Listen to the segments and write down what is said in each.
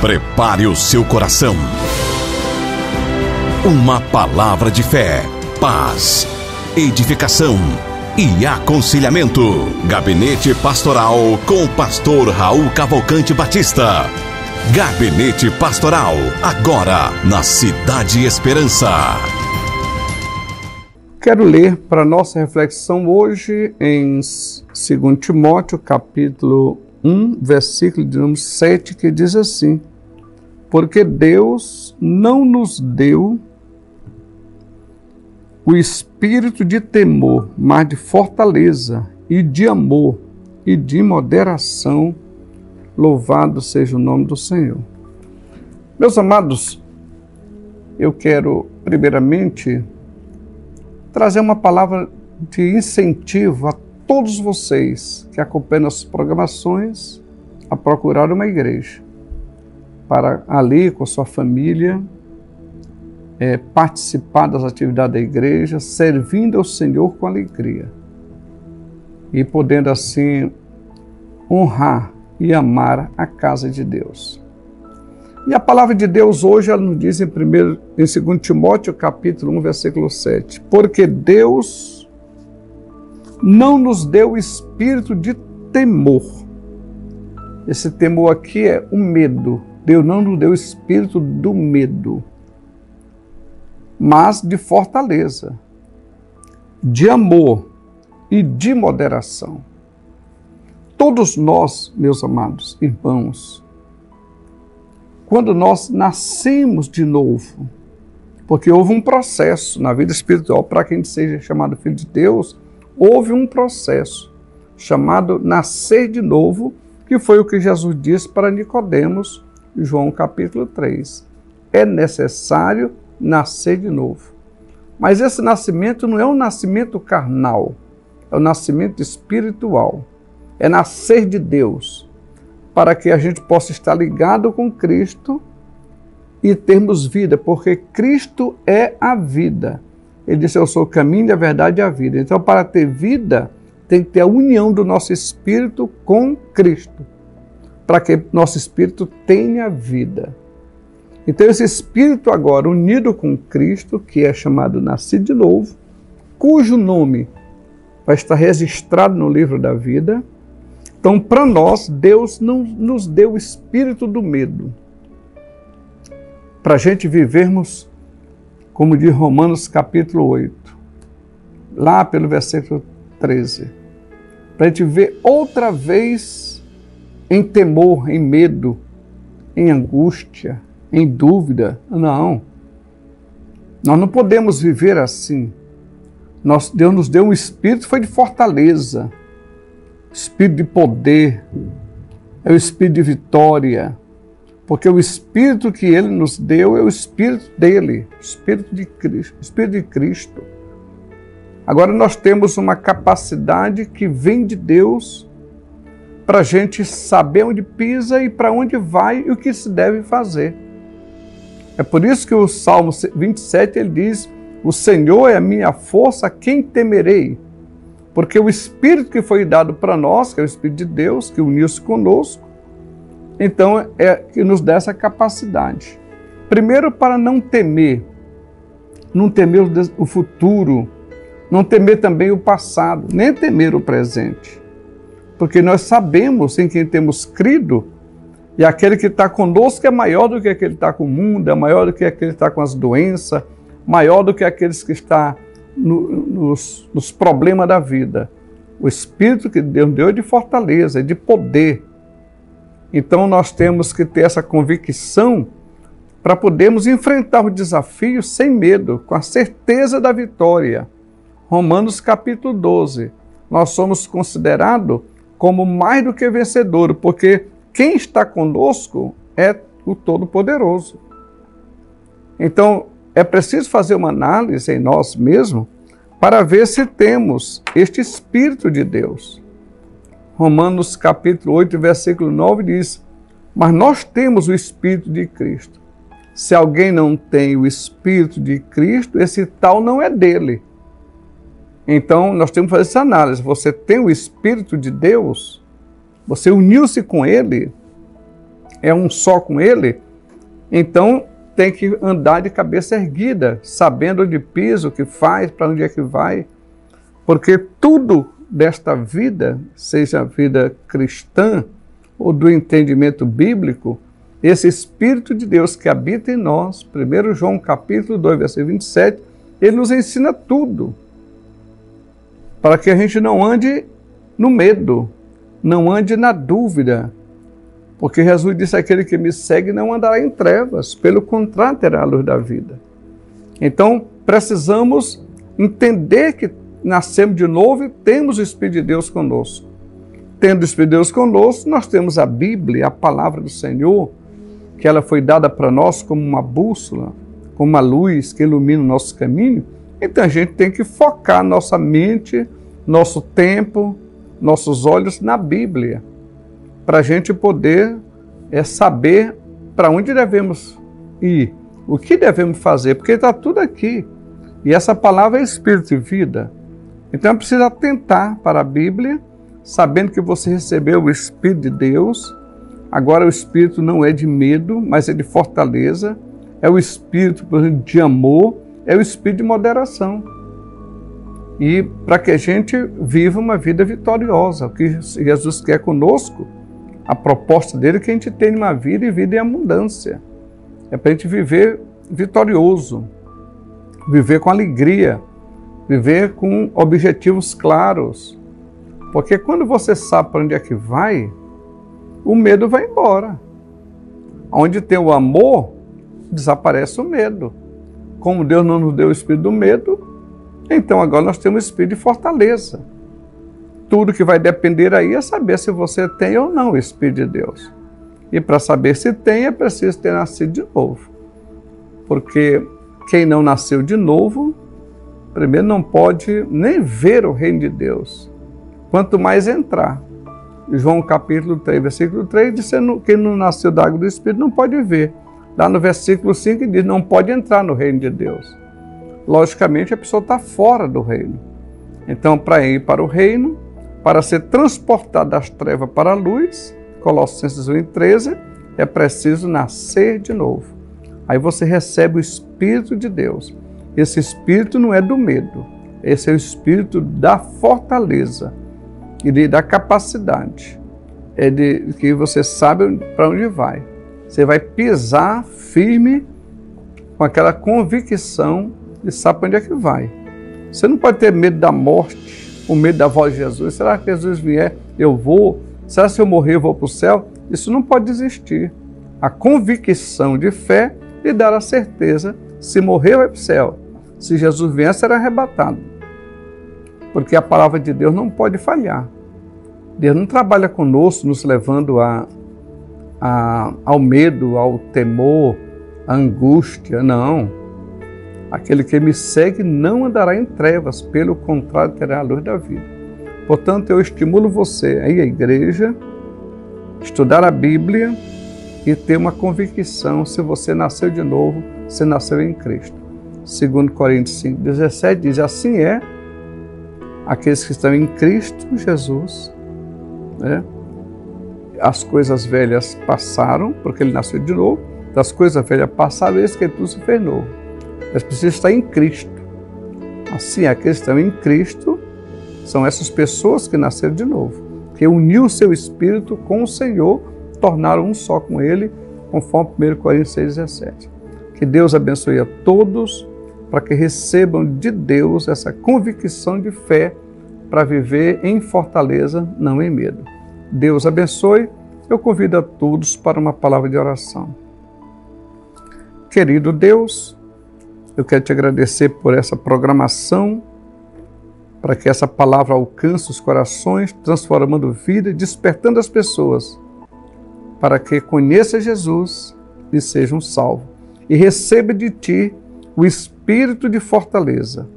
Prepare o seu coração. Uma palavra de fé, paz, edificação e aconselhamento. Gabinete Pastoral com o pastor Raul Cavalcante Batista. Gabinete Pastoral, agora na Cidade Esperança. Quero ler para nossa reflexão hoje em 2 Timóteo, capítulo 1, versículo de número 7, que diz assim: porque Deus não nos deu o espírito de temor, mas de fortaleza e de amor e de moderação. Louvado seja o nome do Senhor. Meus amados, eu quero primeiramente trazer uma palavra de incentivo a todos vocês que acompanham as programações a procurar uma igreja, para ali com sua família, participar das atividades da igreja, servindo ao Senhor com alegria e podendo assim honrar e amar a casa de Deus. E a palavra de Deus hoje, ela nos diz em 2 Timóteo, capítulo 1, versículo 7, porque Deus não nos deu espírito de temor. Esse temor aqui é o medo. Deus não nos deu o espírito do medo, mas de fortaleza, de amor e de moderação. Todos nós, meus amados irmãos, quando nós nascemos de novo, porque houve um processo na vida espiritual, para quem seja chamado filho de Deus, houve um processo chamado nascer de novo, que foi o que Jesus disse para Nicodemos, em João capítulo 3. É necessário nascer de novo. Mas esse nascimento não é um nascimento carnal, é um nascimento espiritual. É nascer de Deus, para que a gente possa estar ligado com Cristo e termos vida, porque Cristo é a vida. Ele disse: eu sou o caminho, a verdade e a vida. Então, para ter vida, tem que ter a união do nosso espírito com Cristo, para que nosso espírito tenha vida. Então, esse espírito agora unido com Cristo, que é chamado nascido de novo, cujo nome vai estar registrado no livro da vida. Então, para nós, Deus não nos deu o espírito do medo, para a gente vivermos, como diz Romanos capítulo 8, lá pelo versículo 13, para a gente ver outra vez em temor, em medo, em angústia, em dúvida. Não, nós não podemos viver assim. Deus nos deu um espírito, foi de fortaleza, espírito de poder, é o espírito de vitória, porque o espírito que Ele nos deu é o espírito dele, o espírito de Cristo. Agora nós temos uma capacidade que vem de Deus para a gente saber onde pisa e para onde vai e o que se deve fazer. É por isso que o Salmo 27 ele diz: o Senhor é a minha força, a quem temerei? Porque o Espírito que foi dado para nós, que é o Espírito de Deus, que uniu-se conosco, então é que nos dá essa capacidade. Primeiro, para não temer o futuro, não temer também o passado, nem temer o presente. Porque nós sabemos em quem temos crido, e aquele que está conosco é maior do que aquele que está com o mundo, é maior do que aquele que está com as doenças, maior do que aqueles que estão nos problemas da vida. O Espírito que Deus deu é de fortaleza, é de poder. Então nós temos que ter essa convicção para podermos enfrentar o desafio sem medo, com a certeza da vitória. Romanos capítulo 12. Nós somos considerados como mais do que vencedores, porque quem está conosco é o Todo-Poderoso. Então, é preciso fazer uma análise em nós mesmos para ver se temos este Espírito de Deus. Romanos capítulo 8, versículo 9 diz: mas nós temos o Espírito de Cristo. Se alguém não tem o Espírito de Cristo, esse tal não é dele. Então, nós temos que fazer essa análise. Você tem o Espírito de Deus? Você uniu-se com Ele? é um só com Ele, então tem que andar de cabeça erguida, sabendo onde pisa, o que faz, para onde é que vai, porque tudo desta vida, seja a vida cristã ou do entendimento bíblico, esse Espírito de Deus que habita em nós, 1 João capítulo 2, versículo 27, ele nos ensina tudo, para que a gente não ande no medo, não ande na dúvida, porque Jesus disse: aquele que me segue não andará em trevas, pelo contrário terá a luz da vida. Então precisamos entender que nascemos de novo e temos o Espírito de Deus conosco. Tendo o Espírito de Deus conosco, nós temos a Bíblia, a palavra do Senhor, que ela foi dada para nós como uma bússola, como uma luz que ilumina o nosso caminho. Então a gente tem que focar nossa mente, nosso tempo, nossos olhos na Bíblia, para a gente poder saber para onde devemos ir, o que devemos fazer, porque está tudo aqui. E essa palavra é Espírito e vida. Então precisa atentar para a Bíblia, sabendo que você recebeu o Espírito de Deus. Agora o Espírito não é de medo, mas é de fortaleza. É o Espírito, por exemplo, de amor, é o Espírito de moderação. E para que a gente viva uma vida vitoriosa, o que Jesus quer conosco, a proposta dele é que a gente tenha uma vida e vida em abundância. É para a gente viver vitorioso, viver com alegria, viver com objetivos claros. Porque quando você sabe para onde é que vai, o medo vai embora. Onde tem o amor, desaparece o medo. Como Deus não nos deu o espírito do medo, então agora nós temos o espírito de fortaleza. Tudo que vai depender aí é saber se você tem ou não o Espírito de Deus. E para saber se tem, é preciso ter nascido de novo. Porque quem não nasceu de novo, primeiro não pode nem ver o reino de Deus, quanto mais entrar. João capítulo 3, versículo 3, diz que quem não nasceu da água do Espírito não pode ver. Lá no versículo 5 diz, não pode entrar no reino de Deus. Logicamente a pessoa está fora do reino. Então para ir para o reino, para ser transportado das trevas para a luz, Colossenses 1:13, é preciso nascer de novo. Aí você recebe o Espírito de Deus. Esse Espírito não é do medo, esse é o Espírito da fortaleza e da capacidade. É de que você sabe para onde vai. Você vai pisar firme com aquela convicção de saber para onde é que vai. Você não pode ter medo da morte, o medo da voz de Jesus. Será que Jesus vier, eu vou? Será que se eu morrer, eu vou para o céu? Isso não pode existir. A convicção de fé lhe dará certeza, se morrer, vai para o céu. Se Jesus vier, será arrebatado. Porque a palavra de Deus não pode falhar. Deus não trabalha conosco, nos levando ao medo, ao temor, à angústia, não. Aquele que me segue não andará em trevas, pelo contrário, terá a luz da vida. Portanto, eu estimulo você a ir à igreja, estudar a Bíblia e ter uma convicção se você nasceu de novo, se nasceu em Cristo. 2 Coríntios 5:17 diz, assim é, aqueles que estão em Cristo Jesus, né? As coisas velhas passaram, porque ele nasceu de novo, das coisas velhas passaram, eis que tudo se fez novo. Mas precisa estar em Cristo. Assim, aqueles que estão em Cristo são essas pessoas que nasceram de novo, que uniu o seu espírito com o Senhor, tornaram um só com Ele, conforme 1 Coríntios 6:17. Que Deus abençoe a todos, para que recebam de Deus essa convicção de fé, para viver em fortaleza, não em medo. Deus abençoe. Eu convido a todos para uma palavra de oração. Querido Deus, eu quero te agradecer por essa programação, para que essa palavra alcance os corações, transformando vida e despertando as pessoas, para que conheça Jesus e sejam salvos. E receba de ti o espírito de fortaleza,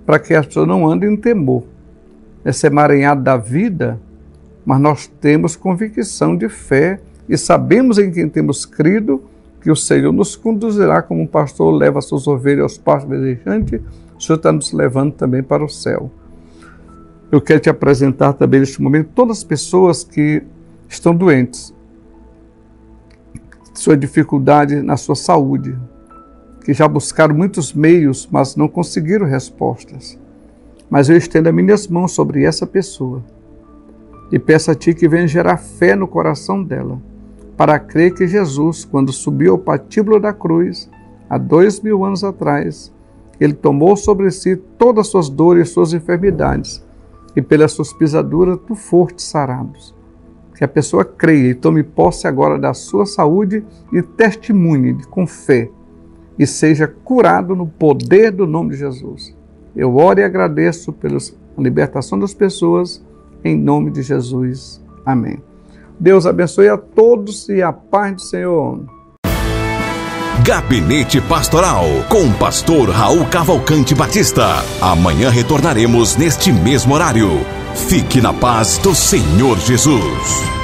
para que as pessoas não andem em temor, nesse emaranhado da vida, mas nós temos convicção de fé e sabemos em quem temos crido, que o Senhor nos conduzirá como um pastor leva as suas ovelhas aos pastos verdejantes. O Senhor está nos levando também para o céu. Eu quero te apresentar também neste momento todas as pessoas que estão doentes, sua dificuldade na sua saúde, que já buscaram muitos meios, mas não conseguiram respostas. Mas eu estendo as minhas mãos sobre essa pessoa e peço a Ti que venha gerar fé no coração dela, para crer que Jesus, quando subiu ao patíbulo da cruz, há 2000 anos atrás, Ele tomou sobre si todas as suas dores e suas enfermidades, e pelas suas pisaduras Tu foste sarados. Que a pessoa creia e tome posse agora da sua saúde e testemunhe com fé, e seja curado no poder do nome de Jesus. Eu oro e agradeço pela libertação das pessoas, em nome de Jesus. Amém. Deus abençoe a todos e a paz do Senhor. Gabinete Pastoral, com o pastor Raul Cavalcante Batista. Amanhã retornaremos neste mesmo horário. Fique na paz do Senhor Jesus.